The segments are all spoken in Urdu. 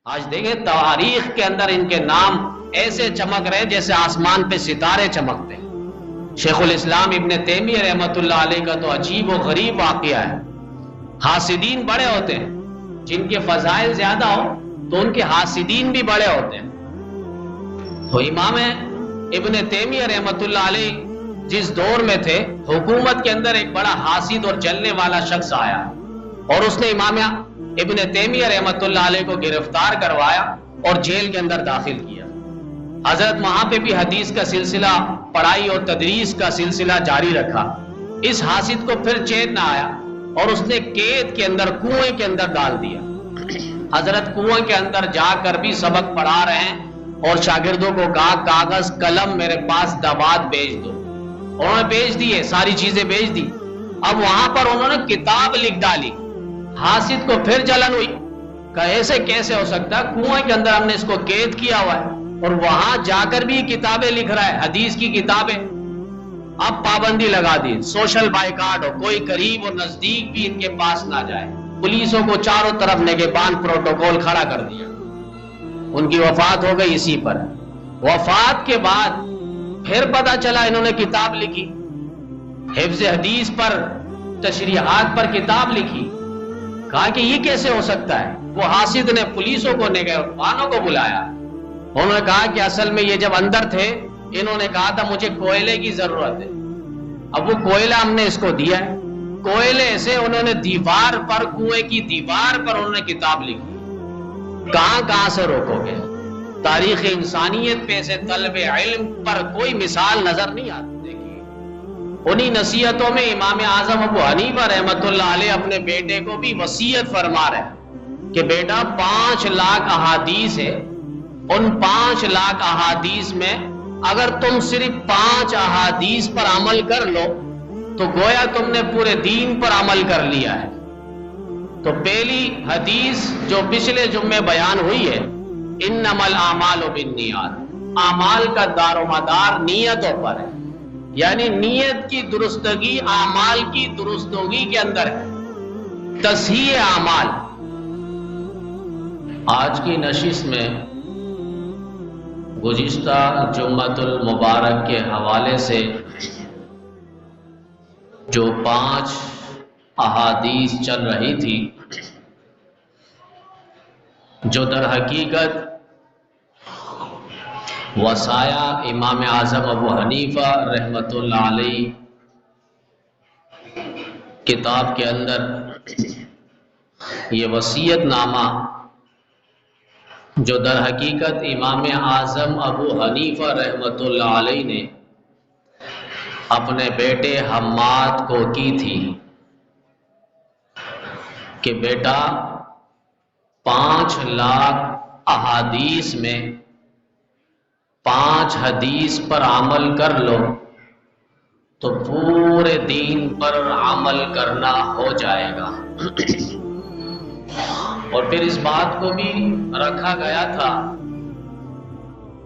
آج دیکھیں تاریخ کے اندر ان کے نام ایسے چمک رہے جیسے آسمان پہ ستارے چمکتے ہیں۔ شیخ الاسلام ابن تیمیہ رحمۃ اللہ علیہ کا تو عجیب و غریب واقعہ ہے۔ حاسدین بڑے ہوتے ہیں، جن کے فضائل زیادہ ہو تو ان کے حاسدین بھی بڑے ہوتے ہیں۔ تو امام ابن تیمیہ رحمۃ اللہ علیہ جس دور میں تھے، حکومت کے اندر ایک بڑا حاسد اور جلنے والا شخص آیا اور اس نے امام ابن تیمیہ رحمۃ اللہ علیہ کو گرفتار کروایا اور جیل کے اندر داخل کیا۔ حضرت وہاں پہ بھی حدیث کا سلسلہ، پڑھائی اور تدریس کا سلسلہ جاری رکھا۔ اس حاسد کو پھر چین نہ آیا اور اس نے قید کے اندر، کنویں کے اندر ڈال دیا۔ حضرت کنویں کے اندر جا کر بھی سبق پڑھا رہے ہیں اور شاگردوں کو کہا کاغذ قلم میرے پاس دبات بھیج دو۔ انہوں نے بھیج دیے، ساری چیزیں بھیج دی۔ اب وہاں پر انہوں نے کتاب لکھ ڈالی۔ حاسد کو پھر جلن ہوئی کہ ایسے کیسے ہو سکتا ہے، کنویں کے اندر ہم نے اس کو قید کیا ہوا ہے اور وہاں جا کر بھی کتابیں لکھ رہا ہے، حدیث کی کتابیں۔ اب پابندی لگا دی، سوشل بائیکاٹ ہو، کوئی قریب اور نزدیک بھی ان کے پاس نہ جائے۔ پولیسوں کو چاروں طرف نگہبان پروٹوکول کھڑا کر دیا۔ ان کی وفات ہو گئی اسی پر۔ وفات کے بعد پھر پتا چلا انہوں نے کتاب لکھی، حفظ حدیث پر، تشریحات پر کتاب لکھی۔ کہا کہ یہ کیسے ہو سکتا ہے؟ وہ حاسد نے پولیسوں کو، نگہبانوں کو بلایا۔ انہوں نے کہا کہ اصل میں یہ جب اندر تھے انہوں نے کہا تھا مجھے کوئلے کی ضرورت ہے، اب وہ کوئلہ ہم نے اس کو دیا ہے۔ کوئلے سے انہوں نے دیوار پر، کنویں کی دیوار پر انہوں نے کتاب لکھی۔ کہاں کہاں سے روکو گے؟ تاریخ انسانیت پہ سے طلب علم پر کوئی مثال نظر نہیں آتی۔ دیکھیے انہی نصیحتوں میں امام اعظم ابو حنیفہ رحمۃ اللہ علیہ اپنے بیٹے کو بھی وصیت فرما رہے ہیں کہ بیٹا 5 لاکھ احادیث ہے، ان 5 لاکھ احادیث میں اگر تم صرف 5 احادیث پر عمل کر لو تو گویا تم نے پورے دین پر عمل کر لیا ہے۔ تو پہلی حدیث جو پچھلے جمعے بیان ہوئی ہے، انما الاعمال بالنیات، اعمال کا دار و مدار نیتوں پر ہے، یعنی نیت کی درستگی اعمال کی درستگی کے اندر ہے، تصحیح اعمال۔ آج کی نشست میں گزشتہ جمعۃ المبارک کے حوالے سے جو 5 احادیث چل رہی تھی، جو در حقیقت وصایا امام اعظم ابو حنیفہ رحمۃ اللہ علیہ کتاب کے اندر یہ وصیت نامہ جو در حقیقت امام اعظم ابو حنیفہ رحمۃ اللہ علیہ نے اپنے بیٹے حماد کو کی تھی کہ بیٹا 5 لاکھ احادیث میں 5 حدیث پر عمل کر لو تو پورے دین پر عمل کرنا ہو جائے گا۔ اور پھر اس بات کو بھی رکھا گیا تھا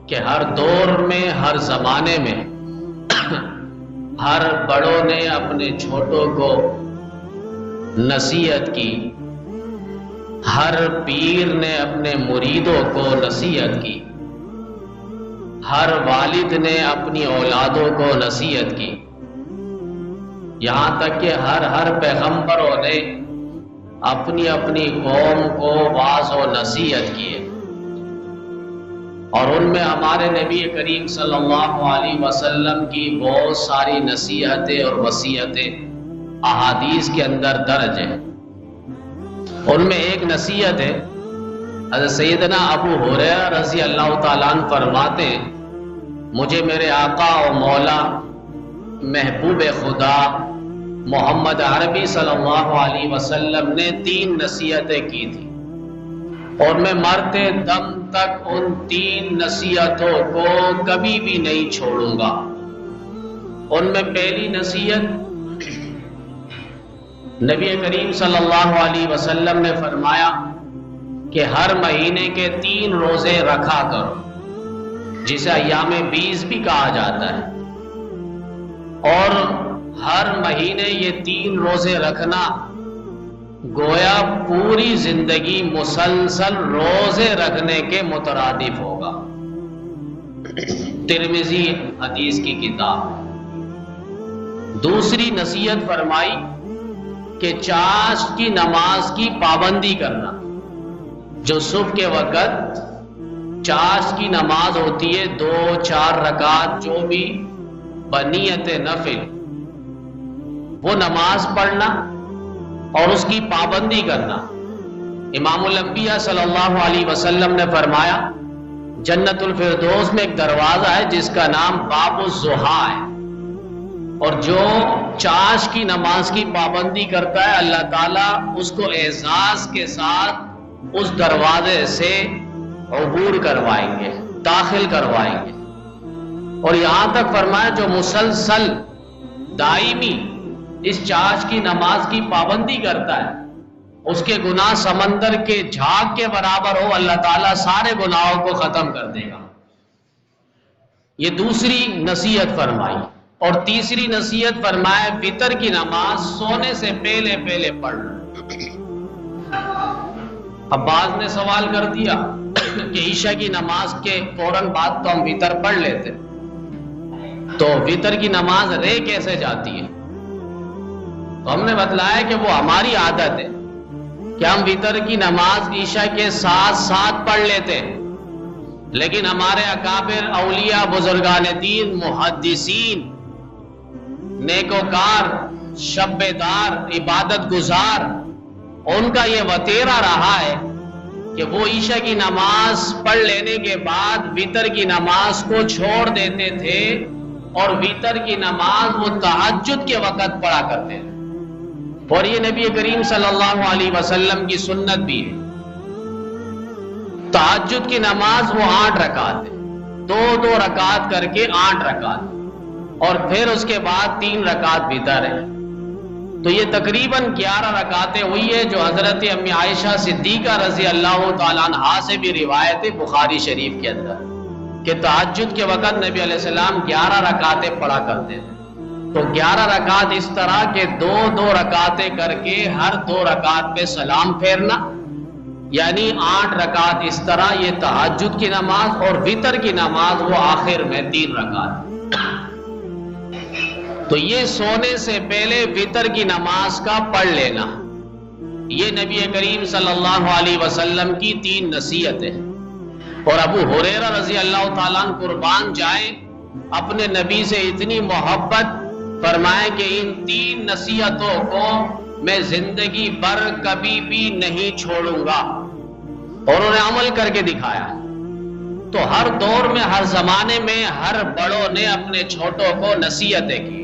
کہ ہر دور میں، ہر زمانے میں ہر بڑوں نے اپنے چھوٹوں کو نصیحت کی، ہر پیر نے اپنے مریدوں کو نصیحت کی، ہر والد نے اپنی اولادوں کو نصیحت کی، یہاں تک کہ ہر پیغمبروں نے اپنی اپنی قوم کو واعظ و نصیحت کی ہے۔ اور ان میں ہمارے نبی کریم صلی اللہ علیہ وسلم کی بہت ساری نصیحتیں اور وصیتیں احادیث کے اندر درج ہیں۔ ان میں ایک نصیحت ہے، حضرت سیدنا ابو ہریرہ رضی اللہ تعالیٰ عنہ فرماتے ہیں مجھے میرے آقا و مولا محبوب خدا محمد عربی صلی اللہ علیہ وسلم نے 3 نصیحتیں کی تھی اور میں مرتے دم تک ان 3 نصیحتوں کو کبھی بھی نہیں چھوڑوں گا۔ ان میں پہلی نصیحت نبی کریم صلی اللہ علیہ وسلم نے فرمایا کہ ہر مہینے کے 3 روزے رکھا کرو، جسے ایام 20 بھی کہا جاتا ہے، اور ہر مہینے یہ 3 روزے رکھنا گویا پوری زندگی مسلسل روزے رکھنے کے مترادف ہوگا۔ ترمذی حدیث کی کتاب۔ دوسری نصیحت فرمائی کہ چاشت کی نماز کی پابندی کرنا۔ جو صبح کے وقت چاشت کی نماز ہوتی ہے 2-4 رکعت جو بھی بنیت نفل، وہ نماز پڑھنا اور اس کی پابندی کرنا۔ امام الانبیاء صلی اللہ علیہ وسلم نے فرمایا جنت الفردوس میں ایک دروازہ ہے جس کا نام باب الضحیٰ ہے، اور جو چاش کی نماز کی پابندی کرتا ہے اللہ تعالیٰ اس کو اعزاز کے ساتھ اس دروازے سے عبور کروائیں گے، داخل کروائیں گے۔ اور یہاں تک فرمایا جو مسلسل دائمی اس چاش کی نماز کی پابندی کرتا ہے اس کے گناہ سمندر کے جھاگ کے برابر ہو، اللہ تعالیٰ سارے گناہوں کو ختم کر دے گا۔ یہ دوسری نصیحت فرمائی۔ اور تیسری نصیحت فرمائے وتر کی نماز سونے سے پہلے پہلے پڑھنا۔ اب بعض نے سوال کر دیا کہ عشاء کی نماز کے فوراً بعد تو ہم وتر پڑھ لیتے، تو وتر کی نماز رہ کیسے جاتی ہے؟ تو ہم نے بتلایا کہ وہ ہماری عادت ہے کہ ہم وتر کی نماز عشاء کے ساتھ ساتھ پڑھ لیتے ہیں، لیکن ہمارے اکابر اولیاء بزرگان دین محدثین نیکوکار شب بیدار عبادت گزار ان کا یہ وتیرہ رہا ہے کہ وہ عشاء کی نماز پڑھ لینے کے بعد وتر کی نماز کو چھوڑ دیتے تھے اور وتر کی نماز وہ تہجد کے وقت پڑھا کرتے تھے۔ اور یہ نبی کریم صلی اللہ علیہ وسلم کی سنت بھی ہے۔ تہجد کی نماز وہ 8 رکعت ہے، 2 رکعت کر کے 8 رکعت، اور پھر اس کے بعد 3 رکعت وتر ہے۔ تو یہ تقریباً 11 رکعتیں ہوئی ہے، جو حضرت امی عائشہ صدیقہ رضی اللہ تعالیٰ عنہا سے بھی روایت ہے بخاری شریف کے اندر کہ تہجد کے وقت نبی علیہ السلام 11 رکعتیں پڑھا کرتے تھے۔ تو 11 رکعت اس طرح کے 2 رکعتیں کر کے ہر 2 رکعت پہ سلام پھیرنا، یعنی 8 رکعت اس طرح یہ تہجد کی نماز، اور وتر کی نماز وہ آخر میں 3 رکعت۔ تو یہ سونے سے پہلے وتر کی نماز کا پڑھ لینا، یہ نبی کریم صلی اللہ علیہ وسلم کی 3 نصیحتیں۔ اور ابو ہریرہ رضی اللہ تعالیٰ عنہ قربان جائیں اپنے نبی سے اتنی محبت فرمائے کہ ان 3 نصیحتوں کو میں زندگی بھر کبھی بھی نہیں چھوڑوں گا، اور انہیں عمل کر کے دکھایا۔ تو ہر دور میں ہر زمانے میں ہر بڑوں نے اپنے چھوٹوں کو نصیحتیں کی۔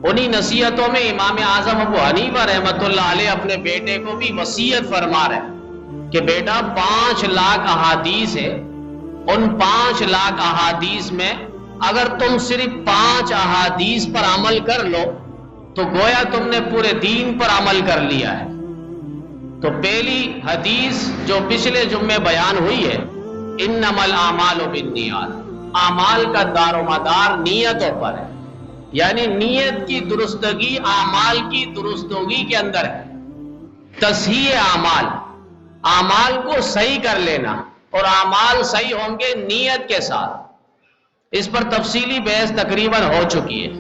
انہی نصیحتوں میں امام اعظم ابو حنیفہ رحمۃ اللہ علیہ اپنے بیٹے کو بھی وصیت فرما رہے کہ بیٹا 5 لاکھ احادیث ہے، ان 5 لاکھ احادیث میں اگر تم صرف 5 احادیث پر عمل کر لو تو گویا تم نے پورے دین پر عمل کر لیا ہے۔ تو پہلی حدیث جو پچھلے جمعے بیان ہوئی ہے انما الاعمال بالنیات، اعمال کا دار و مدار نیتوں پر ہے، یعنی نیت کی درستگی اعمال کی درستگی کے اندر ہے۔ تصحیح اعمال، اعمال کو صحیح کر لینا، اور اعمال صحیح ہوں گے نیت کے ساتھ۔ اس پر تفصیلی بحث تقریباً ہو چکی ہے۔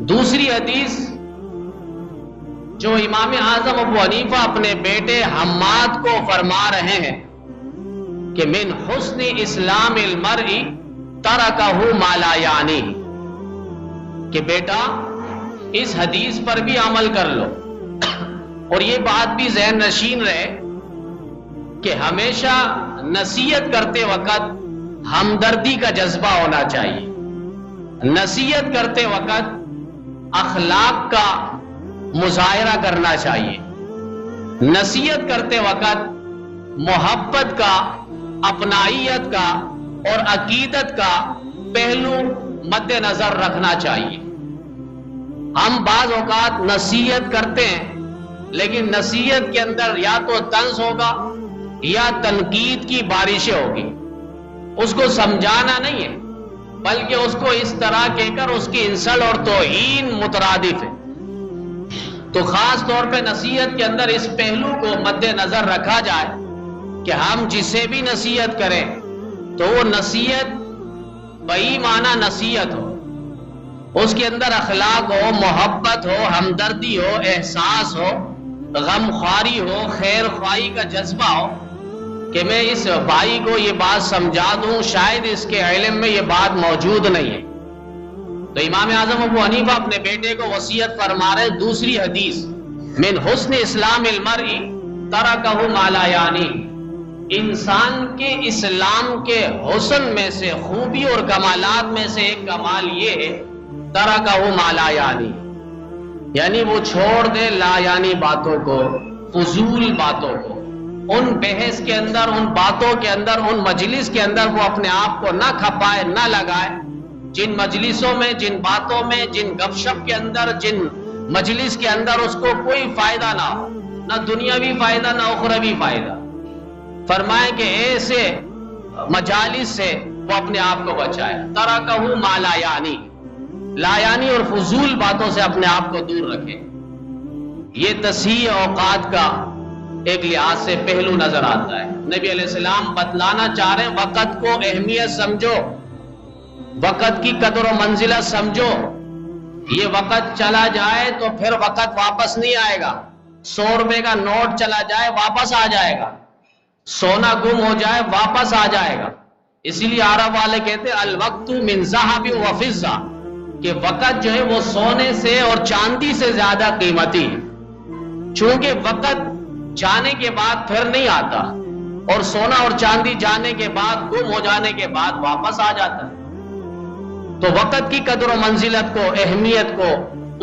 دوسری حدیث جو امام اعظم ابو حنیفہ اپنے بیٹے حماد کو فرما رہے ہیں کہ من حسن اسلام المرء ترکہ ما لا یعنی، کہ بیٹا اس حدیث پر بھی عمل کر لو، اور یہ بات بھی ذہن نشین رہے کہ ہمیشہ نصیحت کرتے وقت ہمدردی کا جذبہ ہونا چاہیے، نصیحت کرتے وقت اخلاق کا مظاہرہ کرنا چاہیے، نصیحت کرتے وقت محبت کا، اپنائیت کا اور عقیدت کا پہلو مد نظر رکھنا چاہیے۔ ہم بعض اوقات نصیحت کرتے ہیں لیکن نصیحت کے اندر یا تو طنز ہوگا یا تنقید کی بارشیں ہوگی، اس کو سمجھانا نہیں ہے بلکہ اس کو اس طرح کہہ کر اس کی انسلٹ اور توہین مترادف ہے۔ تو خاص طور پہ نصیحت کے اندر اس پہلو کو مد نظر رکھا جائے کہ ہم جسے بھی نصیحت کریں تو وہ نصیحت بئی معنی نصیحت ہو، اس کے اندر اخلاق ہو، محبت ہو، ہمدردی ہو، احساس ہو، غم خواری ہو، خیر خواہی کا جذبہ ہو، کہ میں اس بھائی کو یہ بات سمجھا دوں، شاید اس کے علم میں یہ بات موجود نہیں ہے۔ تو امام اعظم ابو حنیفہ اپنے بیٹے کو وصیت فرما رہے، دوسری حدیث، من حسن اسلام المرء ترکہ ما لا یعنی، انسان کے اسلام کے حسن میں سے، خوبی اور کمالات میں سے ایک کمال یہ ہے، ترکہ ما لا یعنی، یعنی وہ چھوڑ دے لا یعنی باتوں کو، فضول باتوں کو، ان بحث کے اندر، ان باتوں کے اندر، ان مجلس کے اندر وہ اپنے آپ کو نہ کھپائے، نہ لگائے، جن مجلسوں میں، جن باتوں میں، جن گپ شپ کے اندر، جن مجلس کے اندر اس کو کوئی فائدہ نہ ہو، نہ دنیاوی فائدہ نہ اخروی فائدہ۔ فرمائے کہ ایسے مجالس سے وہ اپنے آپ کو بچائے، ترکہ ما لا یعنی، لا یعنی اور فضول باتوں سے اپنے آپ کو دور رکھے۔ یہ تصحیح اوقات کا ایک لحاظ سے پہلو نظر آتا ہے۔ نبی علیہ السلام بتلانا چاہ رہے ہیں وقت کو اہمیت سمجھو، وقت کی قدر و منزلت سمجھو، یہ وقت چلا جائے تو پھر وقت واپس نہیں آئے گا۔ 100 روپے کا نوٹ چلا جائے واپس آ جائے گا، سونا گم ہو جائے واپس آ جائے گا۔ اسی لیے عرب والے کہتے ہیں الوقت من ذهب وفضہ، کہ وقت جو ہے وہ سونے سے اور چاندی سے زیادہ قیمتی ہے، چونکہ وقت جانے کے بعد پھر نہیں آتا، اور سونا اور چاندی جانے کے بعد، گم ہو جانے کے بعد واپس آ جاتا ہے۔ تو وقت کی قدر و منزلت کو، اہمیت کو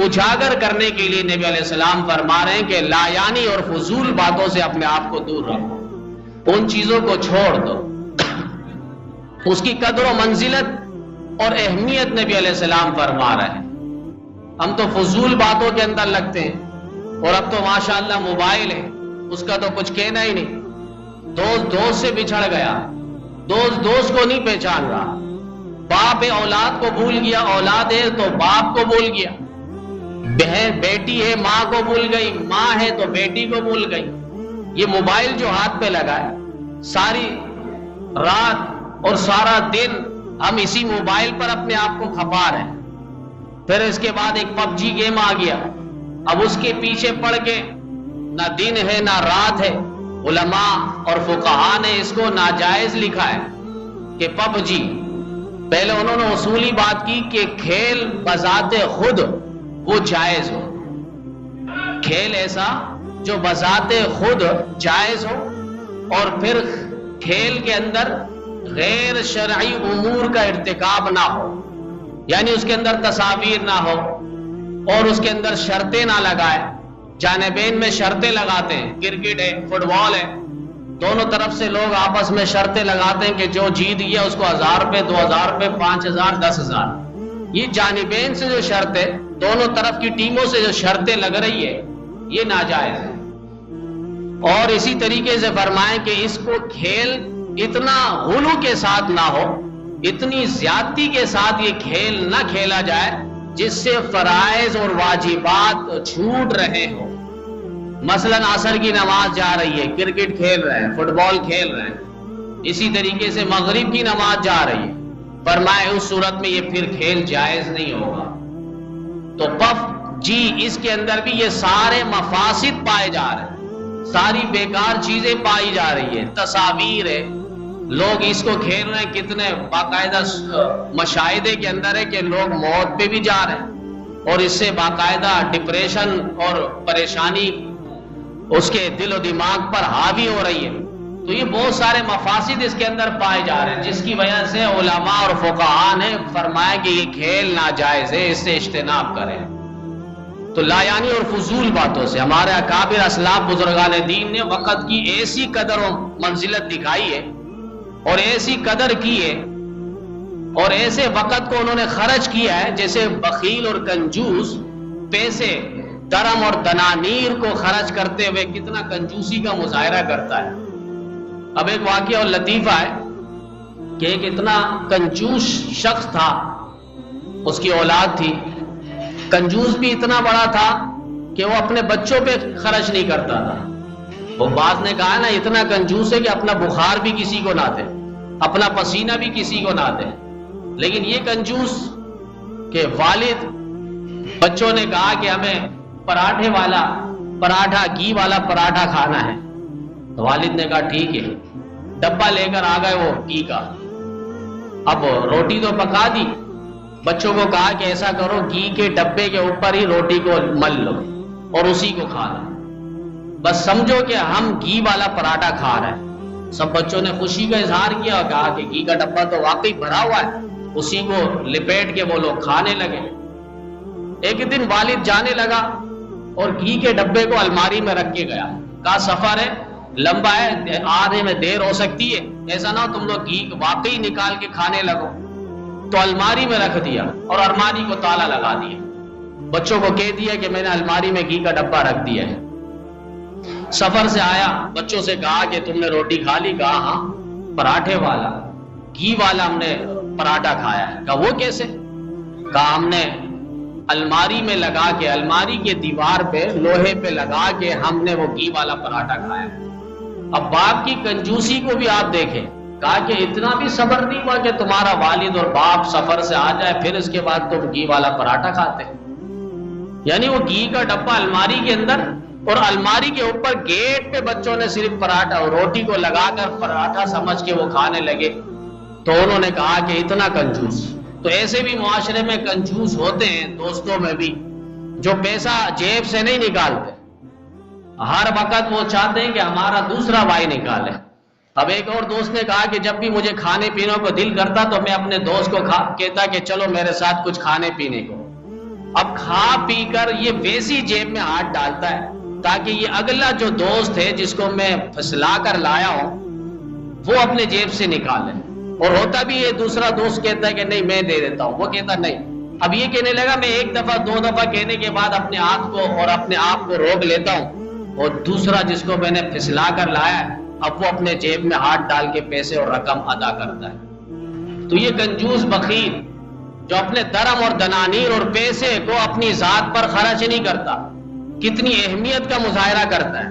اجاگر کرنے کے لیے نبی علیہ السلام فرما رہے ہیں کہ لا یعنی اور فضول باتوں سے اپنے آپ کو دور رکھو، ان چیزوں کو چھوڑ دو، اس کی قدر و منزلت اور اہمیت نبی علیہ السلام فرما رہے ہیں۔ ہم تو فضول باتوں کے اندر لگتے ہیں، اور اب تو ماشاءاللہ موبائل ہے، اس کا تو کچھ کہنا ہی نہیں۔ دوست دوست سے بچھڑ گیا، دوست دوست کو نہیں پہچان رہا، باپ اولاد کو بھول گیا، اولاد ہے تو باپ کو بھول گیا، بہن بیٹی ہے ماں کو بھول گئی، ماں ہے تو بیٹی کو بھول گئی۔ یہ موبائل جو ہاتھ پہ لگا ہے، ساری رات اور سارا دن ہم اسی موبائل پر اپنے آپ کو کھپا رہے ہیں۔ پھر اس کے بعد ایک پب جی گیم آ گیا، اب اس کے پیچھے پڑ کے نہ دن ہے نہ رات ہے، علماء اور فقہاء نے اس کو ناجائز لکھا ہے کہ پب جی، پہلے انہوں نے اصولی بات کی کہ کھیل بذات خود وہ جائز ہو، کھیل ایسا جو بذات خود جائز ہو، اور پھر کھیل کے اندر غیر شرعی امور کا ارتکاب نہ ہو، یعنی اس کے اندر تصاویر نہ ہو، اور اس کے اندر شرطیں نہ لگائے۔ جانبین میں شرطیں لگاتے ہیں، کرکٹ ہے، فٹ بال ہے، دونوں طرف سے لوگ آپس میں شرطیں لگاتے ہیں کہ جو جیت گیا اس کو 1000 روپے، 2000 روپے، 5000، 10000۔ یہ جانبین سے جو شرط ہے، دونوں طرف کی ٹیموں سے جو شرطیں لگ رہی ہے، یہ ناجائز ہے۔ اور اسی طریقے سے فرمائیں کہ اس کو کھیل اتنا غلو کے ساتھ نہ ہو، اتنی زیادتی کے ساتھ یہ کھیل نہ کھیلا جائے جس سے فرائض اور واجبات چھوٹ رہے ہوں۔ مثلا عصر کی نماز جا رہی ہے، کرکٹ کھیل رہے ہیں، فٹ بال کھیل رہے ہیں، اسی طریقے سے مغرب کی نماز جا رہی ہے، فرمائے اس صورت میں یہ پھر کھیل جائز نہیں ہوگا۔ تو پف جی، اس کے اندر بھی یہ سارے مفاسد پائے جا رہے ہیں، ساری بیکار چیزیں پائی جا رہی ہیں، تصاویر ہے، لوگ اس کو کھیل رہے ہیں، کتنے باقاعدہ مشاہدے کے اندر ہے کہ لوگ موت پہ بھی جا رہے ہیں، اور اس سے باقاعدہ ڈپریشن اور پریشانی اس کے دل و دماغ پر حاوی ہو رہی ہے۔ تو یہ بہت سارے مفاسد اس کے اندر پائے جا رہے ہیں، جس کی وجہ سے علماء اور فقہاء نے فرمایا کہ یہ کھیل ناجائز ہے، اس سے اجتناب کریں۔ تو لا یعنی اور فضول باتوں سے ہمارے اکابر اسلاف بزرگان دین نے وقت کی ایسی قدر و منزلت دکھائی ہے، اور ایسی قدر کی ہے، اور ایسے وقت کو انہوں نے خرچ کیا ہے جیسے بخیل اور کنجوس پیسے درم اور دنانیر کو خرچ کرتے ہوئے کتنا کنجوسی کا مظاہرہ کرتا ہے۔ اب ایک واقعہ اور لطیفہ ہے کہ ایک اتنا کنجوس شخص تھا، اس کی اولاد تھی، کنجوس بھی اتنا بڑا تھا کہ وہ اپنے بچوں پہ خرچ نہیں کرتا تھا. وہ بعض نے کہا نا اتنا کنجوس ہے کہ اپنا بخار بھی کسی کو نہ دے, اپنا پسینہ بھی کسی کو نہ دے. لیکن یہ کنجوس کہ والد, بچوں نے کہا کہ ہمیں پراٹھے والا پراٹھا, گھی والا پراٹھا کھانا ہے. تو والد نے کہا ٹھیک ہے, ڈبہ لے کر آ گئے وہ گھی کا. اب روٹی تو پکا دی, بچوں کو کہا کہ ایسا کرو گھی کے ڈبے کے اوپر ہی روٹی کو مل لو اور اسی کو کھا لو, بس سمجھو کہ ہم گھی والا پراٹھا کھا رہے ہیں. سب بچوں نے خوشی کا اظہار کیا اور کہا کہ گھی کا ڈبہ تو واقعی بھرا ہوا ہے, اسی کو لپیٹ کے وہ لوگ کھانے لگے. ایک دن والد جانے لگا اور گھی کے ڈبے کو الماری میں رکھ کے گیا. کہا سفر ہے, لمبا ہے, آنے میں دیر ہو سکتی ہے, ایسا نہ ہو تم لوگ گھی واقعی نکال کے کھانے لگو. تو الماری میں رکھ دیا اور الماری کو تالا لگا دیا. بچوں کو کہہ دیا کہ میں نے الماری میں گھی کا ڈبہ رکھ دیا ہے. سفر سے آیا, بچوں سے کہا کہ تم نے روٹی کھا لی؟ کہا ہاں, پراٹھے والا, گھی والا ہم نے پراٹھا کھایا ہے. کہا وہ کیسے؟ کہا ہم نے الماری میں لگا کے, الماری کے دیوار پہ لوہے پہ لگا کے ہم نے وہ گھی والا پراٹھا کھایا ہے. اب باپ کی کنجوسی کو بھی آپ دیکھیں. کہا کہ اتنا بھی صبر نہیں ہوا کہ تمہارا والد اور باپ سفر سے آ جائے پھر اس کے بعد تم گھی والا پراٹھا کھاتے. یعنی وہ گھی کا ڈبہ الماری کے اندر اور الماری کے اوپر گیٹ پہ بچوں نے صرف پراٹھا اور روٹی کو لگا کر پراٹھا سمجھ کے وہ کھانے لگے. تو انہوں نے کہا کہ اتنا کنجوس. تو ایسے بھی معاشرے میں کنجوس ہوتے ہیں, دوستوں میں بھی, جو پیسہ جیب سے نہیں نکالتے, ہر وقت وہ چاہتے ہیں کہ ہمارا دوسرا بھائی نکالے. اب ایک اور دوست نے کہا کہ جب بھی مجھے کھانے پینے کو دل کرتا تو میں اپنے دوست کو کہتا کہ چلو میرے ساتھ کچھ کھانے پینے کو. اب کھا پی کر یہ ویسی جیب میں ہاتھ ڈالتا ہے تاکہ یہ اگلا جو دوست ہے جس کو میں پھسلا کر لایا ہوں وہ اپنے جیب سے نکالے. اور ہوتا بھی یہ دوسرا دوست کہتا ہے کہ نہیں میں دے دیتا ہوں, وہ کہتا نہیں. اب یہ کہنے لگا میں ایک دفعہ دو دفعہ کہنے کے بعد اپنے ہاتھ کو اور اپنے آپ کو روک لیتا ہوں, اور دوسرا جس کو میں نے پھسلا کر لایا ہے اب وہ اپنے جیب میں ہاتھ ڈال کے پیسے اور رقم ادا کرتا ہے. تو یہ کنجوس بخیل جو اپنے درم اور دنانیر اور پیسے کو اپنی ذات پر خرچ نہیں کرتا, کتنی اہمیت کا مظاہرہ کرتا ہے.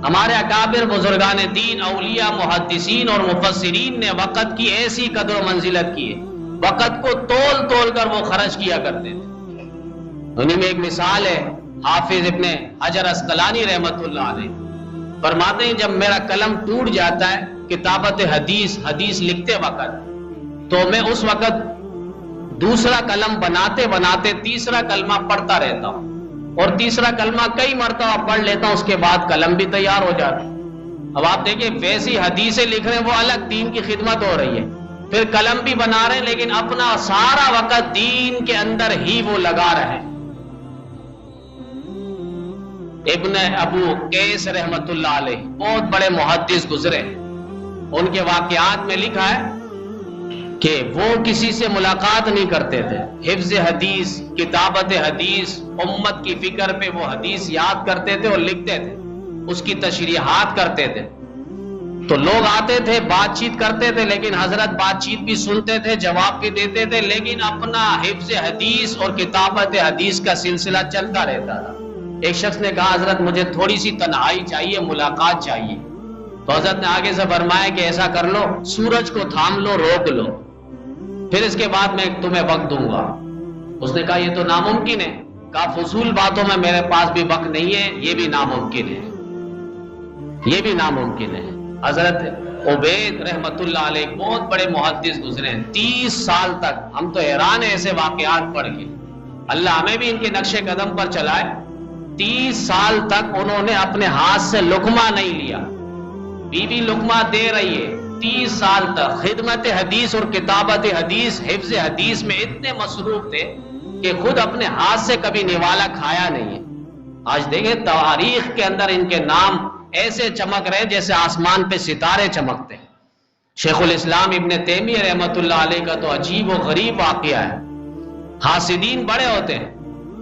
ہمارے اکابر بزرگان دین, اولیاء, محدثین اور مفسرین نے وقت کی ایسی قدر و منزلت کی ہے, وقت کو تول تول کر وہ خرچ کیا کرتے تھے. انہیں میں ایک مثال ہے, حافظ ابن حجر عسقلانی رحمت اللہ علیہ فرماتے ہیں جب میرا قلم ٹوٹ جاتا ہے کتابت حدیث لکھتے وقت, تو میں اس وقت دوسرا قلم بناتے بناتے تیسرا کلمہ پڑھتا رہتا ہوں, اور تیسرا کلمہ کئی مرتبہ پڑھ لیتا ہوں, اس کے بعد قلم بھی تیار ہو جاتا ہے. اب آپ دیکھیں ویسی حدیثیں لکھ رہے ہیں, وہ الگ دین کی خدمت ہو رہی ہے, پھر قلم بھی بنا رہے ہیں, لیکن اپنا سارا وقت دین کے اندر ہی وہ لگا رہے ہیں. ابن ابو قیس رحمت اللہ علیہ بہت بڑے محدث گزرے, ان کے واقعات میں لکھا ہے کہ وہ کسی سے ملاقات نہیں کرتے تھے, حفظ حدیث, کتابت حدیث, امت کی فکر پہ وہ حدیث یاد کرتے تھے اور لکھتے تھے, اس کی تشریحات کرتے تھے. تو لوگ آتے تھے, بات چیت کرتے تھے, لیکن حضرت بات چیت بھی سنتے تھے, جواب بھی دیتے تھے, لیکن اپنا حفظ حدیث اور کتابت حدیث کا سلسلہ چلتا رہتا تھا. ایک شخص نے کہا حضرت مجھے تھوڑی سی تنہائی چاہیے, ملاقات چاہیے. تو حضرت نے آگے سے فرمایا کہ ایسا کر لو, سورج کو تھام لو, روک لو, پھر اس کے بعد میں تمہیں وقت دوں گا. اس نے کہا یہ تو ناممکن ہے. کہا فضول باتوں میں میرے پاس بھی وقت نہیں ہے, یہ بھی ناممکن ہے, یہ بھی ناممکن ہے. حضرت عبید رحمت اللہ علیہ بہت بڑے محدث گزرے ہیں, 30 سال تک. ہم تو حیران ہیں ایسے واقعات پڑھ کے, اللہ ہمیں بھی ان کے نقش قدم پر چلائے. 30 سال تک انہوں نے اپنے ہاتھ سے لقمہ نہیں لیا, بیوی لقمہ دے رہی ہے. 30 سال تک خدمت حدیث اور کتابت حدیث, حفظ حدیث میں اتنے مصروف تھے کہ خود اپنے ہاتھ سے کبھی نوالا کھایا نہیں ہے. آج دیکھیں تاریخ کے اندر ان کے نام ایسے چمک رہے جیسے آسمان پہ ستارے چمکتے ہیں. شیخ الاسلام ابن تیمیہ رحمت اللہ علیہ کا تو عجیب و غریب واقعہ ہے. حاسدین بڑے ہوتے ہیں,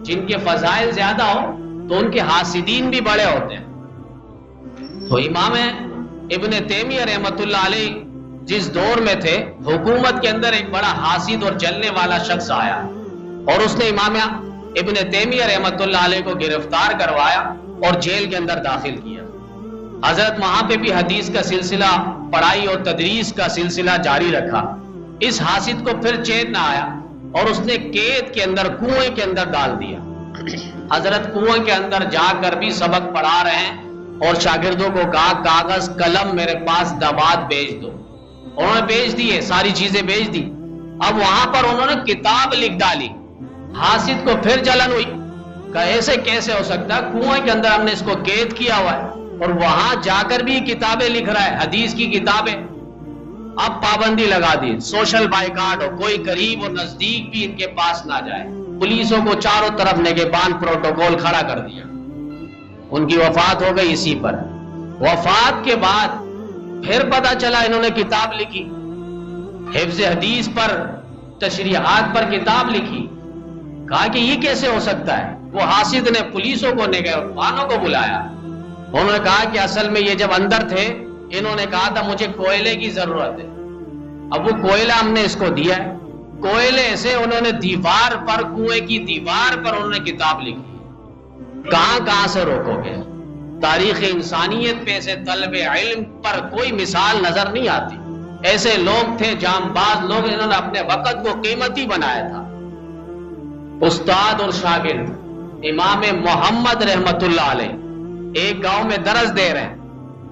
جن کے فضائل زیادہ ہو تو ان کے حاسدین بھی بڑے ہوتے ہیں. تو امام ابن تیمیہ رحمت اللہ علیہ جس دور میں تھے, حکومت کے اندر ایک بڑا حاسد اور جلنے والا شخص آیا, اور اس نے امام ابن تیمیہ رحمۃ اللہ علیہ کو گرفتار کروایا اور جیل کے اندر داخل کیا۔ حضرت وہاں پہ بھی حدیث کا سلسلہ، پڑھائی اور تدریس کا سلسلہ جاری رکھا۔ اس حاسد کو پھر چین نہ آیا اور اس نے قید کے اندر، کنویں کے اندر ڈال دیا۔ حضرت کنویں کے اندر جا کر بھی سبق پڑھا رہے ہیں اور شاگردوں کو کہا کاغذ قلم میرے پاس دوات بھیج دو۔ انہوں نے بھیج دیے، ساری چیزیں بھیج دی۔ اب وہاں پر انہوں نے کتاب لکھ ڈالی۔ حاسد کو پھر جلن ہوئی کہ ایسے کیسے ہو سکتا ہے، کنویں کے اندر ہم نے اس کو قید کیا ہوا ہے اور وہاں جا کر بھی کتابیں لکھ رہا ہے، حدیث کی کتابیں۔ اب پابندی لگا دی، سوشل بائیکاٹ ہو، کوئی قریب اور نزدیک بھی ان کے پاس نہ جائے۔ پولیسوں کو چاروں طرف نگہبان پروٹوکول کھڑا کر دیا۔ ان کی وفات ہو گئی اسی پر۔ وفات کے بعد پھر پتا چلا انہوں نے کتاب لکھی، حفظ حدیث پر، تشریحات پر کتاب لکھی۔ کہا کہ یہ کیسے ہو سکتا ہے؟ وہ حاسد نے پولیسوں کو، نگہبانوں کو بلایا۔ انہوں نے کہا کہ اصل میں یہ جب اندر تھے انہوں نے کہا تھا مجھے کوئلے کی ضرورت ہے، اب وہ کوئلہ ہم نے اس کو دیا ہے۔ کوئلے سے انہوں نے دیوار پر، کنویں کی دیوار پر انہوں نے کتاب لکھی۔ کہاں سے روکو گے؟ تاریخ انسانیت پہ سے طلب علم پر کوئی مثال نظر نہیں آتی۔ ایسے لوگ تھے، جام باز لوگ، انہوں نے اپنے وقت کو قیمتی بنایا تھا۔ استاد اور شاگرد امام محمد رحمت اللہ علیہ ایک گاؤں میں درس دے رہے ہیں،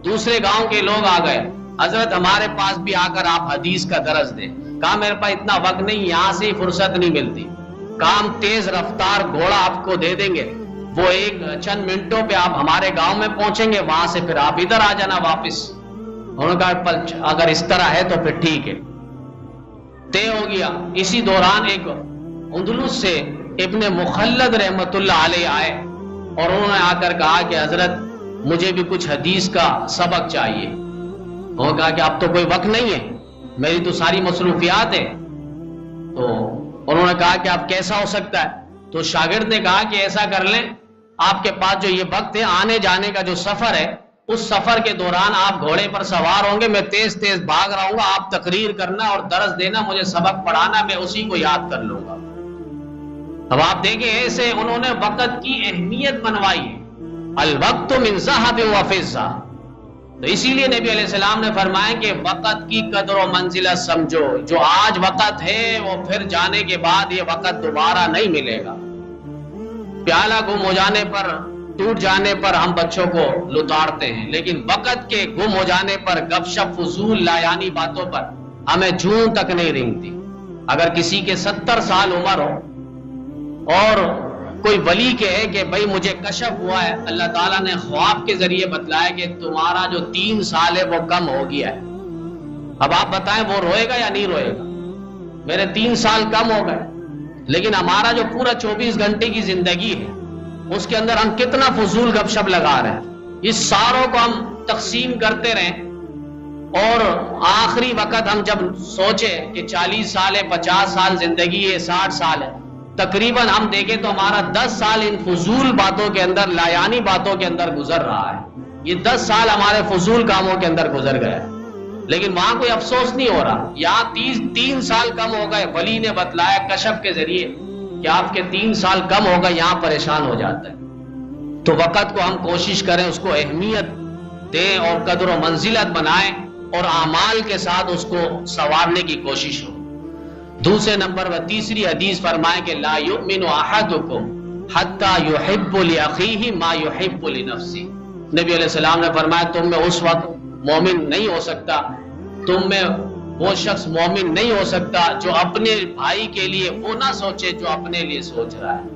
دوسرے گاؤں کے لوگ آ گئے، حضرت ہمارے پاس بھی آ کر آپ حدیث کا درس دیں۔ کہا میرے پاس اتنا وقت نہیں، یہاں سے ہی فرصت نہیں ملتی، کام تیز رفتار گھوڑا آپ کو دے دیں گے، وہ ایک چند منٹوں پہ آپ ہمارے گاؤں میں پہنچیں گے، وہاں سے پھر آپ ادھر آ جانا واپس۔ انہوں نے کہا اگر اس طرح ہے تو پھر ٹھیک ہے، طے ہو گیا۔ اسی دوران ایک اندلس سے ابن مخلد رحمت اللہ علیہ آئے اور انہوں نے آ کر کہا کہ حضرت مجھے بھی کچھ حدیث کا سبق چاہیے۔ انہوں نے کہا کہ اب تو کوئی وقت نہیں ہے، میری تو ساری مصروفیات ہے۔ تو انہوں نے کہا کہ اب کیسا ہو سکتا ہے؟ تو شاگرد نے کہا کہ ایسا کر لیں، آپ کے پاس جو یہ وقت ہے، آنے جانے کا جو سفر ہے، اس سفر کے دوران آپ گھوڑے پر سوار ہوں گے، میں تیز تیز بھاگ رہا ہوں گا، آپ تقریر کرنا اور درس دینا، مجھے سبق پڑھانا، میں اسی کو یاد کر لوں گا۔ اب آپ دیکھیں ایسے انہوں نے وقت کی اہمیت منوائی ہے۔ الوقت من ذهب وفضة، تو اسی لیے نبی علیہ السلام نے فرمایا کہ وقت کی قدر و منزلت سمجھو، جو آج وقت ہے وہ پھر جانے کے بعد یہ وقت دوبارہ نہیں ملے گا۔ پیالہ گم ہو جانے پر، ٹوٹ جانے پر ہم بچوں کو لتاڑتے ہیں، لیکن وقت کے گم ہو جانے پر، گپ شپ فضول لایانی باتوں پر ہمیں جون تک نہیں رینگتی۔ اگر کسی کے 70 سال عمر ہو اور کوئی ولی کہے کہ بھائی مجھے کشف ہوا ہے، اللہ تعالیٰ نے خواب کے ذریعے بتلایا کہ تمہارا جو 3 سال ہے وہ کم ہو گیا ہے، اب آپ بتائیں وہ روئے گا یا نہیں روئے گا؟ میرے 3 سال کم ہو گئے، لیکن ہمارا جو پورا 24 گھنٹے کی زندگی ہے اس کے اندر ہم کتنا فضول گپ شپ لگا رہے ہیں۔ اس ساروں کو ہم تقسیم کرتے رہیں اور آخری وقت ہم جب سوچے کہ 40 سال ہے، 50 سال زندگی ہے، 60 سال ہے، تقریباً ہم دیکھیں تو ہمارا 10 سال ان فضول باتوں کے اندر، لایانی باتوں کے اندر گزر رہا ہے۔ یہ 10 سال ہمارے فضول کاموں کے اندر گزر گئے، لیکن وہاں کوئی افسوس نہیں ہو رہا۔ یہاں 3 سال کم ہو گئے، ولی نے بتلایا کشف کے ذریعے کہ آپ کے 3 سال کم ہو گئے، یہاں پریشان ہو جاتا ہے۔ تو وقت کو ہم کوشش کریں، اس کو اہمیت دیں اور قدر و منزلت بنائیں اور اعمال کے ساتھ اس کو سنوارنے کی کوشش ہو۔ دوسرے نمبر پر تیسری حدیث فرمائے کہ لا یؤمن احدکم حتی یحب لاخیہ ما یحب لنفسہ۔ نبی علیہ السلام نے فرمایا تم میں اس وقت مومن نہیں ہو سکتا، تم میں وہ شخص مومن نہیں ہو سکتا جو اپنے بھائی کے لیے وہ نہ سوچے جو اپنے لیے سوچ رہا ہے،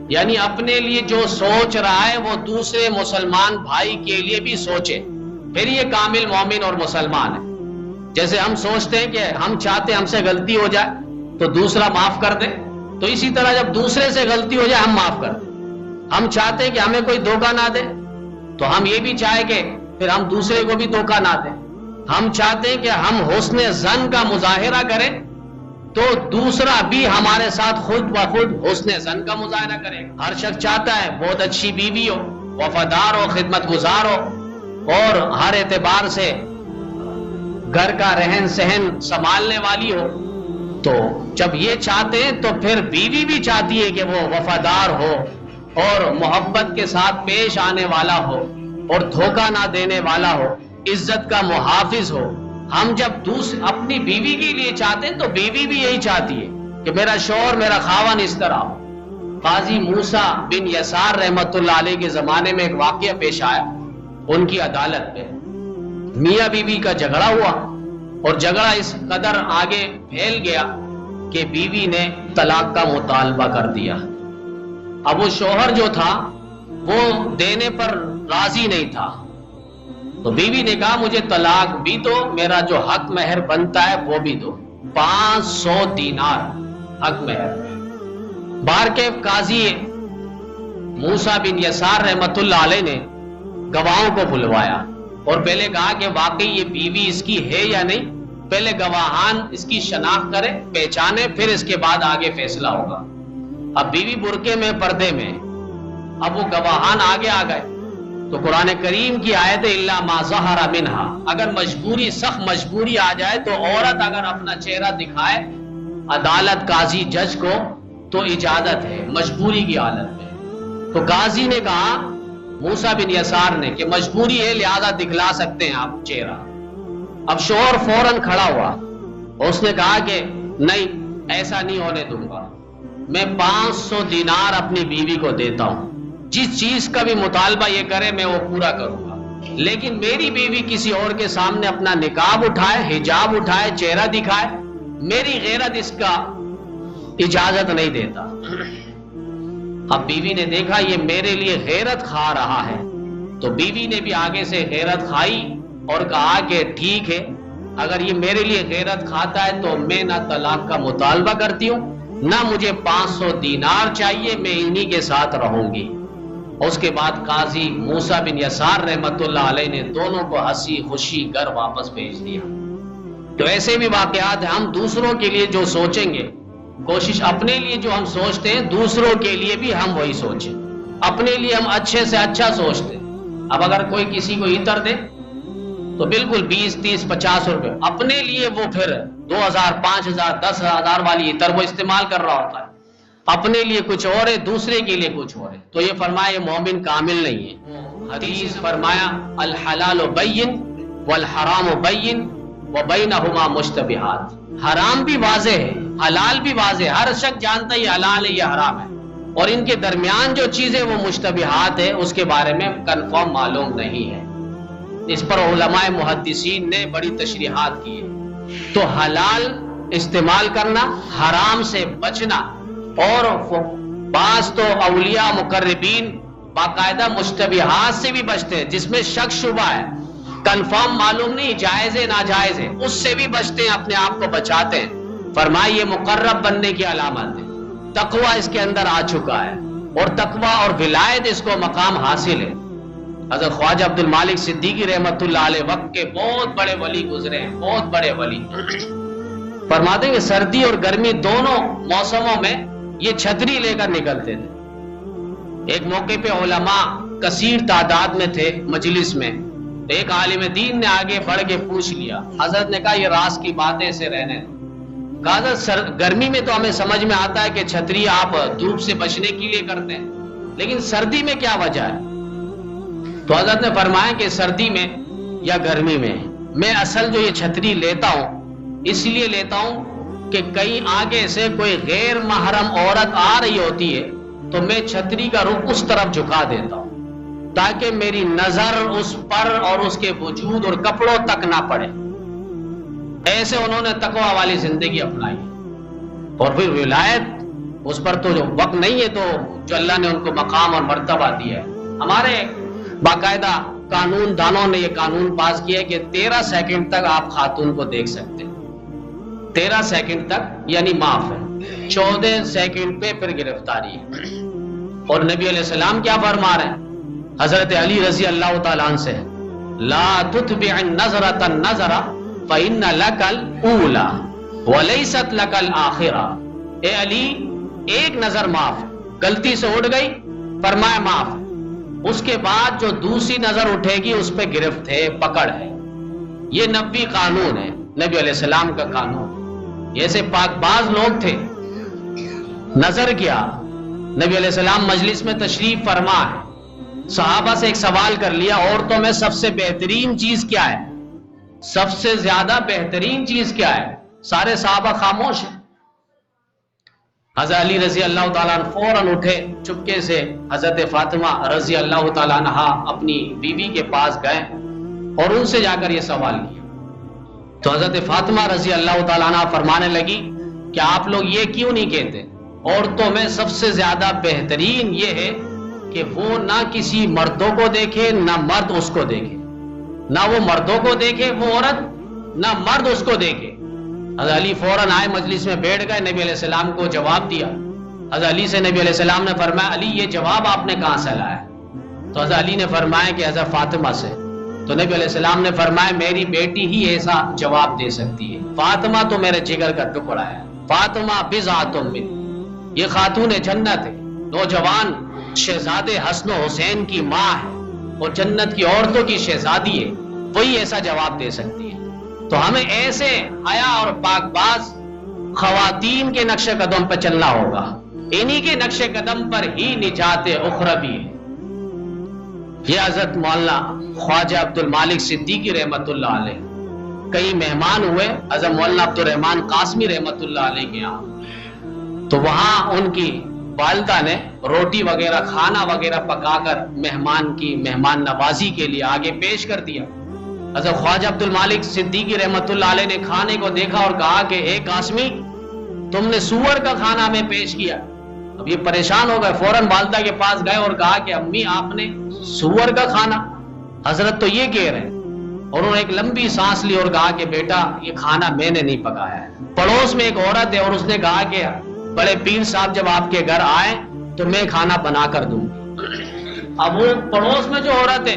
یعنی اپنے لیے جو سوچ رہا ہے وہ دوسرے مسلمان بھائی کے لیے بھی سوچے، پھر یہ کامل مومن اور مسلمان ہے۔ جیسے ہم سوچتے ہیں کہ ہم چاہتے ہم سے غلطی ہو جائے تو دوسرا معاف کر دے، تو اسی طرح جب دوسرے سے غلطی ہو جائے ہم معاف کر دیں۔ ہم چاہتے ہیں کہ ہمیں کوئی دھوکہ نہ دے تو ہم یہ بھی چاہیں کہ پھر ہم دوسرے کو بھی دھوکہ نہ دیں۔ ہم چاہتے ہیں کہ ہم حسن ظن کا مظاہرہ کریں تو دوسرا بھی ہمارے ساتھ خود بخود حسن ظن کا مظاہرہ کرے۔ ہر شخص چاہتا ہے بہت اچھی بیوی ہو، وفادار ہو، خدمت گزار ہو اور ہر اعتبار سے گھر کا رہن سہن سنبھالنے والی ہو، تو جب یہ چاہتے ہیں تو پھر بیوی بھی چاہتی ہے کہ وہ وفادار ہو اور محبت کے ساتھ پیش آنے والا ہو اور دھوکہ نہ دینے والا ہو، عزت کا محافظ ہو۔ ہم جب اپنی بیوی کے لیے چاہتے ہیں تو بیوی بھی یہی چاہتی ہے کہ میرا شوہر، میرا خاوند اس طرح ہو۔ قاضی موسیٰ بن یسار رحمت اللہ علیہ کے زمانے میں ایک واقعہ پیش آیا ان کی عدالت میں۔ میاں بیوی کا جھگڑا ہوا اور جھگڑا اس قدر آگے پھیل گیا کہ بیوی نے طلاق کا مطالبہ کر دیا۔ اب وہ شوہر جو تھا وہ دینے پر راضی نہیں تھا، تو بیوی نے کہا مجھے طلاق بھی دو، میرا جو حق مہر بنتا ہے وہ بھی دو، 500 دینار حق مہر۔ بار کے قاضی موسیٰ بن یسار رحمت اللہ علیہ نے گواہوں کو بلوایا اور پہلے کہا کہ واقعی یہ بیوی اس کی ہے یا نہیں، پہلے گواہان اس کی شناخت کرے، پہچانے، پھر اس کے بعد آگے فیصلہ ہوگا۔ اب بیوی برقعے میں، پردے میں، اب وہ گواہان آگے آ گئے تو قرآن کریم کی آیت الا ما ظہر منہا، اگر مجبوری، سخت مجبوری آ جائے تو عورت اگر اپنا چہرہ دکھائے عدالت، قاضی، جج کو تو اجازت ہے مجبوری کی حالت میں۔ تو قاضی نے کہا موسیٰ بن یسار نے کہ مجبوری ہے لہذا دکھلا سکتے ہیں آپ چہرہ۔ اب شوہر فوراً کھڑا ہوا اور اس نے کہا کہ نہیں، ایسا نہیں ہونے دوں گا، میں 500 دینار اپنی بیوی کو دیتا ہوں، جس چیز کا بھی مطالبہ یہ کرے میں وہ پورا کروں گا، لیکن میری بیوی کسی اور کے سامنے اپنا نقاب اٹھائے، حجاب اٹھائے، چہرہ دکھائے، میری غیرت اس کا اجازت نہیں دیتا۔ اب بیوی نے دیکھا یہ میرے لیے غیرت کھا رہا ہے، تو بیوی نے بھی آگے سے غیرت کھائی اور کہا کہ ٹھیک ہے، اگر یہ میرے لیے غیرت کھاتا ہے تو میں نہ طلاق کا مطالبہ کرتی ہوں، نہ مجھے 500 دینار چاہیے، میں انہی کے ساتھ رہوں گی۔ اس کے بعد قاضی موسیٰ بن یسار رحمت اللہ علیہ نے دونوں کو ہنسی خوشی گھر واپس بھیج دیا۔ تو ایسے بھی واقعات ہیں، ہم دوسروں کے لیے جو سوچیں گے، کوشش اپنے لیے جو ہم سوچتے ہیں دوسروں کے لیے بھی ہم وہی سوچیں، اپنے لیے ہم اچھے سے اچھا سوچتے ہیں۔ اب اگر کوئی کسی کو عطر دے تو بالکل 20، 30، 50 روپے، اپنے لیے وہ پھر 2000، 5000، 10,000 والی عطر وہ استعمال کر رہا ہوتا ہے، اپنے لیے کچھ اور ہے، دوسرے کے لیے کچھ اور ہے، تو یہ فرمایا یہ مومن کامل نہیں ہے۔ حدیث فرمایا الحلال بین والحرام بین وبینہما مشتبہات، حرام بھی واضح ہے، حلال بھی واضح ہے، ہر شخص جانتا ہے یہ حلال ہے، یہ حرام ہے، اور ان کے درمیان جو چیزیں وہ مشتبہات ہے اس کے بارے میں کنفرم معلوم نہیں ہے۔ اس پر علماء محدثین نے بڑی تشریحات کی ہے۔ تو حلال استعمال کرنا، حرام سے بچنا، اور بعض تو اولیاء مقربین باقاعدہ مشتبہات سے بھی بچتے ہیں جس میں شک شبہ ہے، کنفرم معلوم نہیں، جائز ہے ناجائز ہے، اس سے بھی بچتے ہیں، اپنے آپ کو بچاتے ہیں۔ فرمائے یہ مقرب بننے کی علامت ہے، تقوی اس کے اندر آ چکا ہے، اور تقوی اور ولایت اس کو مقام حاصل ہے۔ حضرت خواجہ عبد المالک صدیقی رحمت اللہ علیہ وقت کے بہت بڑے ولی گزرے ہیں، بہت بڑے ولی، فرماتے ہیں کہ سردی اور گرمی دونوں موسموں میں یہ چھتری لے کر نکلتے تھے۔ ایک موقع پہ علماء کثیر تعداد میں تھے مجلس میں، ایک عالم دین نے آگے بڑھ کے پوچھ لیا، حضرت نے کہا یہ راز کی باتیں سے رہنے دو۔ کہا حضرت گرمی میں تو ہمیں سمجھ میں آتا ہے کہ چھتری آپ دھوپ سے بچنے کے لیے کرتے ہیں، لیکن سردی میں کیا وجہ ہے؟ تو حضرت نے فرمایا کہ سردی میں یا گرمی میں اصل جو یہ چھتری لیتا ہوں اس لیے لیتا ہوں کہ کہیں آگے سے کوئی غیر محرم عورت آ رہی ہوتی ہے تو میں چھتری کا رخ اس طرف جھکا دیتا ہوں تاکہ میری نظر اس پر اور اس کے وجود اور کپڑوں تک نہ پڑے۔ ایسے انہوں نے تقوی والی زندگی اپنائی، اور پھر ولایت اس پر تو جو وقت نہیں ہے، تو جو اللہ نے ان کو مقام اور مرتبہ دیا ہے۔ ہمارے باقاعدہ قانون دانوں نے یہ قانون پاس کیا ہے کہ 13 سیکنڈ تک آپ خاتون کو دیکھ سکتے ہیں، 13 سیکنڈ تک یعنی معاف ہے، 14 سیکنڈ پہ پھر گرفتاری ہے۔ اور نبی علیہ السلام کیا فرما رہے ہیں حضرت علی رضی اللہ تعالیٰ عنہ سے، لا تتبع النظرۃ النظر فإن لک الأولى ولیست لک الآخرہ۔ اے علی ایک نظر معاف، غلطی سے اٹھ گئی، فرمایا معاف، اس کے بعد جو دوسری نظر اٹھے گی اس پہ گرفت ہے، پکڑ ہے۔ یہ نبی قانون ہے، نبی علیہ السلام کا قانون۔ ایسے پاک باز لوگ تھے. نظر کیا نبی علیہ السلام مجلس میں تشریف فرما ہے, صحابہ سے ایک سوال کر لیا, عورتوں میں سب سے بہترین چیز کیا ہے, سب سے زیادہ بہترین چیز کیا ہے؟ سارے صحابہ خاموش ہیں. حضرت علی رضی اللہ تعالیٰ عنہ فوراً اٹھے, چپکے سے حضرت فاطمہ رضی اللہ تعالیٰ عنہ اپنی بیوی کے پاس گئے اور ان سے جا کر یہ سوال کیا. تو حضرت فاطمہ رضی اللہ تعالیٰ عنہ فرمانے لگی کہ آپ لوگ یہ کیوں نہیں کہتے, عورتوں میں سب سے زیادہ بہترین یہ ہے کہ وہ نہ کسی مردوں کو دیکھے نہ مرد اس کو دیکھے, نہ وہ مردوں کو دیکھے وہ عورت, نہ مرد اس کو دیکھے. حضرت علی فوراً آئے, مجلس میں بیٹھ گئے, نبی علیہ السلام کو جواب دیا. حضرت علی سے نبی علیہ السلام نے فرمایا, علی یہ جواب آپ نے کہاں سے لایا؟ تو حضرت علی نے فرمایا کہ حضرت فاطمہ سے. تو نبی علیہ السلام نے فرمایا میری بیٹی ہی ایسا جواب دے سکتی ہے, فاطمہ تو میرے جگر کا ٹکڑا ہے, فاطمہ بضعۃ من, یہ خاتون جنت ہے, نوجوان شہزادے حسن و حسین کی ماں ہے اور جنت کی عورتوں کی شہزادی ہے, وہی ایسا جواب دے سکتی ہے. تو ہمیں ایسے حیا اور پاک باز خواتین کے نقش قدم پر چلنا ہوگا, انہی کے نقش قدم پر ہی نجات اخروی ہے. یہ حضرت مولانا خواجہ عبد المالک صدیقی رحمت اللہ علیہ, کئی مہمان ہوئے حضرت مولانا عبد الرحمن قاسمی رحمت اللہ علیہ کے یہاں, تو وہاں ان کی والدہ نے روٹی وغیرہ کھانا وغیرہ پکا کر مہمان کی مہمان نوازی کے لیے آگے پیش کر دیا. حضرت خواجہ عبد المالک صدیقی رحمت اللہ علیہ نے کھانے کو دیکھا اور کہا کہ اے قاسمی, تم نے سور کا کھانا ہمیں پیش کیا. اب یہ پریشان ہو گئے, فوراً والدہ کے پاس گئے اور کہا کہ امی آپ نے سور کا کھانا, حضرت تو یہ کہہ رہے ہیں. اور انہوں نے ایک لمبی سانس لی اور کہا کہ بیٹا یہ کھانا میں نے نہیں پکایا ہے. پڑوس میں ایک عورت ہے اور اس نے کہا کہ بڑے پیر صاحب جب آپ کے گھر آئے تو میں کھانا بنا کر دوں گی. اب وہ پڑوس میں جو عورت ہے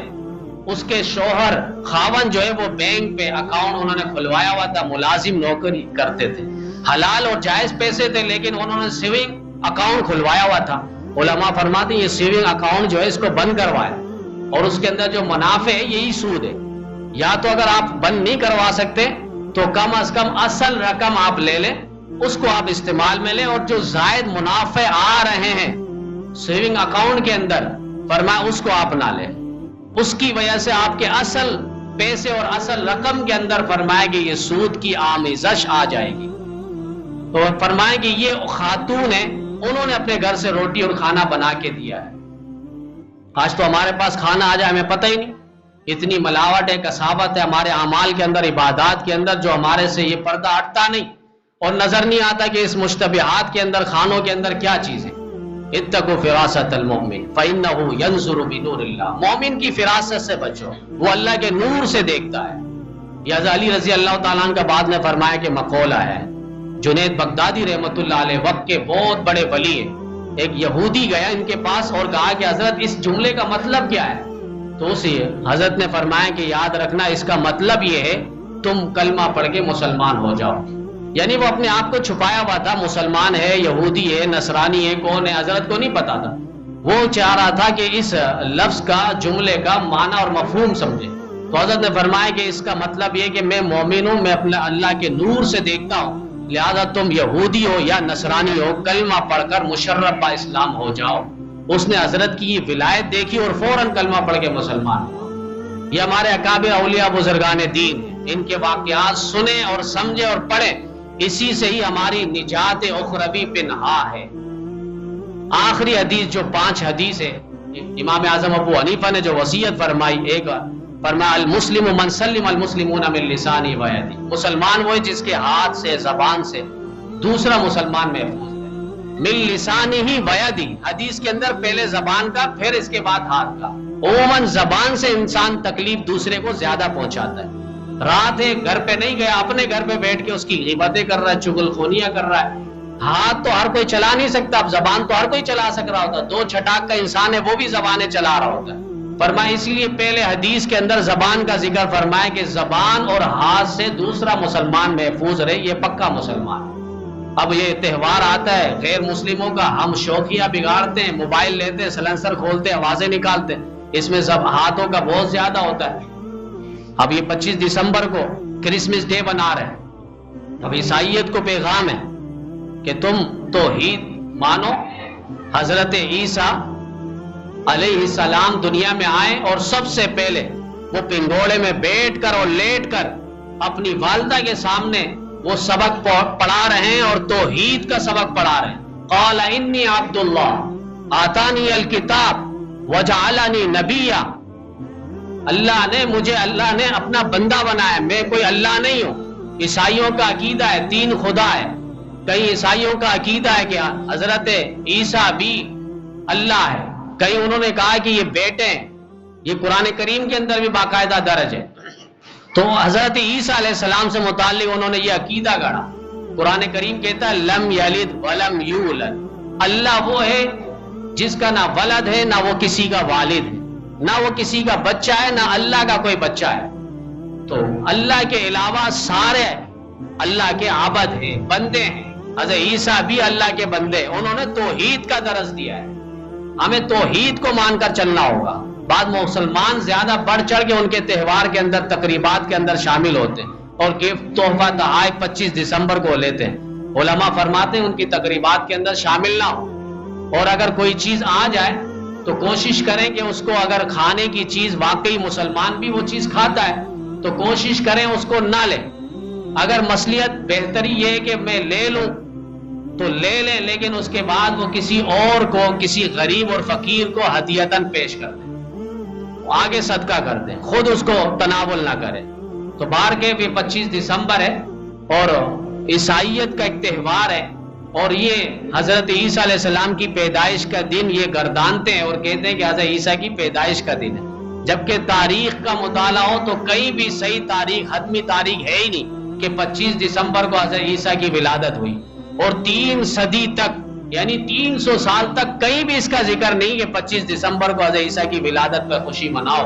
اس کے شوہر خاون جو ہے وہ بینک پہ اکاؤنٹ انہوں نے کھلوایا ہوا تھا, ملازم نوکری کرتے تھے, حلال اور جائز پیسے تھے, لیکن انہوں نے سیونگ اکاؤنٹ کھلوایا ہوا تھا. علماء فرماتے ہیں یہ سیونگ اکاؤنٹ جو ہے اس کو بند کروائے, اور اس کے اندر جو منافع ہے یہی سود ہے. یا تو اگر آپ بند نہیں کروا سکتے تو کم از کم اصل رقم آپ لے لیں, اس کو آپ استعمال میں لیں, اور جو زائد منافع آ رہے ہیں سیونگ اکاؤنٹ کے اندر فرمایا اس کو آپ نہ لیں. اس کی وجہ سے آپ کے اصل پیسے اور اصل رقم کے اندر فرمائے کہ یہ سود کی آمیزش آ جائے گی. تو فرمائے کہ یہ خاتون ہے, انہوں نے اپنے گھر سے روٹی اور کھانا بنا کے دیا ہے. آج تو ہمارے پاس کھانا آ جائے ہمیں پتہ ہی نہیں, اتنی ملاوٹ ہے, کساوت ہے ہمارے اعمال کے اندر, عبادات کے اندر, جو ہمارے سے یہ پردہ ہٹتا نہیں اور نظر نہیں آتا کہ اس مشتبہات کے اندر, کھانوں کے اندر کیا چیز ہے. اتقوا فراست المؤمن فإنه ينظر بنور اللہ, مومن کی فراست سے بچو, وہ اللہ کے نور سے دیکھتا ہے. یہ حضرت علی رضی اللہ تعالیٰ عنہ کا بعد نے فرمایا کہ مقولہ ہے, جنید بغدادی رحمت اللہ علیہ وقت کے بہت بڑے ولی ہیں, ایک یہودی گیا ان کے پاس اور کہا کہ حضرت اس جملے کا مطلب کیا ہے؟ تو اسی حضرت نے فرمایا کہ یاد رکھنا اس کا مطلب یہ ہے تم کلمہ پڑھ کے مسلمان ہو جاؤ. یعنی وہ اپنے آپ کو چھپایا ہوا تھا, مسلمان ہے, یہودی ہے, نصرانی ہے, کون ہے, حضرت کو نہیں پتا تھا. وہ چاہ رہا تھا کہ اس لفظ کا, جملے کا معنی اور مفہوم سمجھے. تو حضرت نے فرمایا کہ اس کا مطلب یہ کہ میں مومن ہوں, میں اپنے اللہ کے نور سے دیکھتا ہوں, لہذا تم یہودی ہو یا نصرانی ہو, کلمہ پڑھ کر مشرف با اسلام ہو جاؤ. اس نے حضرت کی یہ ولایت دیکھی اور فوراً کلمہ پڑھ کے مسلمان ہوا. یہ ہمارے اکابر اولیاء بزرگان دین ہیں, ان کے واقعات سنیں اور سمجھیں اور پڑھیں, اسی سے ہی ہماری نجات اخروی پنہا ہے. آخری حدیث جو 5 حدیث ہے, امام اعظم ابو حنیفہ نے جو وصیت فرمائی, ایک فرمایا المسلم من سلم المسلمون من لسانه و یده, مسلمان وہ جس کے ہاتھ سے, زبان سے دوسرا مسلمان محفوظ ہے. من لسانه و یده, حدیث کے اندر پہلے زبان کا پھر اس کے بعد ہاتھ کا. عموماً زبان سے انسان تکلیف دوسرے کو زیادہ پہنچاتا ہے. رات ہے, گھر پہ نہیں گیا, اپنے گھر پہ بیٹھ کے اس کی غیبتیں کر رہا ہے, چغل خونیاں کر رہا ہے. ہاتھ تو ہر کوئی چلا نہیں سکتا, اب زبان تو ہر کوئی چلا سک رہا ہوتا, 2 چھٹاک کا انسان ہے وہ بھی زبانیں چلا رہا ہوتا ہے. فرمایا اس لیے پہلے حدیث کے اندر زبان کا ذکر فرمایا کہ زبان اور ہاتھ سے دوسرا مسلمان محفوظ رہے, یہ پکا مسلمان. اب یہ تہوار آتا ہے غیر مسلموں کا, ہم شوخیاں بگاڑتے ہیں, موبائل لیتے ہیں, سلنسر کھولتے ہیں, آوازیں نکالتے ہیں, اس میں ہاتھوں کا بہت زیادہ ہوتا ہے. اب یہ 25 دسمبر کو کرسمس ڈے بنا رہے ہیں, اب عیسائیت کو پیغام ہے کہ تم توحید مانو. حضرت عیسیٰ علیہ السلام دنیا میں آئے اور سب سے پہلے وہ پنگوڑے میں بیٹھ کر اور لیٹ کر اپنی والدہ کے سامنے وہ سبق پڑھا رہے ہیں اور توحید کا سبق پڑھا رہے ہیں. قال انی عبد اللہ آتانی الکتاب وجعلنی نبیا. اللہ نے اپنا بندہ بنایا، میں کوئی اللہ نہیں ہوں. عیسائیوں کا عقیدہ ہے تین خدا ہے. کئی عیسائیوں کا عقیدہ ہے کہ حضرت عیسیٰ بھی اللہ ہے. کئی انہوں نے کہا کہ یہ بیٹے ہیں. یہ قرآن کریم کے اندر بھی باقاعدہ درج ہے. تو حضرت عیسیٰ علیہ السلام سے متعلق انہوں نے یہ عقیدہ گڑھا. قرآن کریم کہتا ہے لم یلد ولم یولد. اللہ وہ ہے جس کا نہ ولد ہے نہ وہ کسی کا والد ہے، نہ وہ کسی کا بچہ ہے، نہ اللہ کا کوئی بچہ ہے. تو اللہ کے علاوہ سارے اللہ کے عبد ہیں، بندے ہیں. حضرت عیسیٰ بھی اللہ کے بندے. انہوں نے توحید کا درس دیا ہے. ہمیں توحید کو مان کر چلنا ہوگا. بعد مسلمان زیادہ بڑھ چڑھ کے ان کے تہوار کے اندر تقریبات کے اندر شامل ہوتے ہیں اور گفٹ تحفہ تحائف 25 دسمبر کو لیتے ہیں. علماء فرماتے ہیں ان کی تقریبات کے اندر شامل نہ ہو، اور اگر کوئی چیز آ جائے تو کوشش کریں کہ اس کو، اگر کھانے کی چیز واقعی مسلمان بھی وہ چیز کھاتا ہے تو کوشش کریں اس کو نہ لیں. اگر مصلحت بہتری یہ ہے کہ میں لے لوں تو لے لیں، لیکن اس کے بعد وہ کسی اور کو، کسی غریب اور فقیر کو ہدیتاً پیش کر دیں، آگے صدقہ کر دیں، خود اس کو تناول نہ کریں. تو بار کے بھی 25 دسمبر ہے اور عیسائیت کا ایک تہوار ہے، اور یہ حضرت عیسیٰ علیہ السلام کی پیدائش کا دن یہ گردانتے ہیں اور کہتے ہیں کہ حضرت عیسیٰ کی پیدائش کا دن ہے. جبکہ تاریخ کا مطالعہ ہو تو کہیں بھی صحیح تاریخ، حتمی تاریخ ہے ہی نہیں کہ 25 دسمبر کو حضرت عیسیٰ کی ولادت ہوئی. اور 3 صدی تک، یعنی 300 سال تک کہیں بھی اس کا ذکر نہیں کہ 25 دسمبر کو حضرت عیسیٰ کی ولادت پر خوشی مناؤ.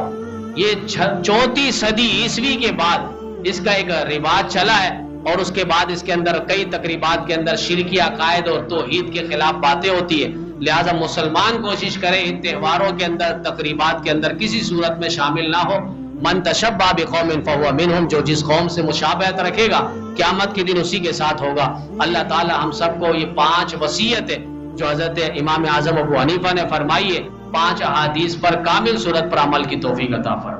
یہ 34 صدی عیسوی کے بعد اس کا ایک رواج چلا ہے، اور اس کے بعد اس کے اندر کئی تقریبات کے اندر شرکی عقائد اور توحید کے خلاف باتیں ہوتی ہے. لہذا مسلمان کوشش کرے ان تہواروں کے اندر، تقریبات کے اندر کسی صورت میں شامل نہ ہو. من تشبہ بقوم فہو منہم، جو جس قوم سے مشابہت رکھے گا قیامت کے دن اسی کے ساتھ ہوگا. اللہ تعالی ہم سب کو یہ 5 وصیت ہے جو حضرت امام اعظم ابو حنیفہ نے فرمائی ہے، 5 احادیث پر کامل صورت پر عمل کی توفیق عطا فرمائے.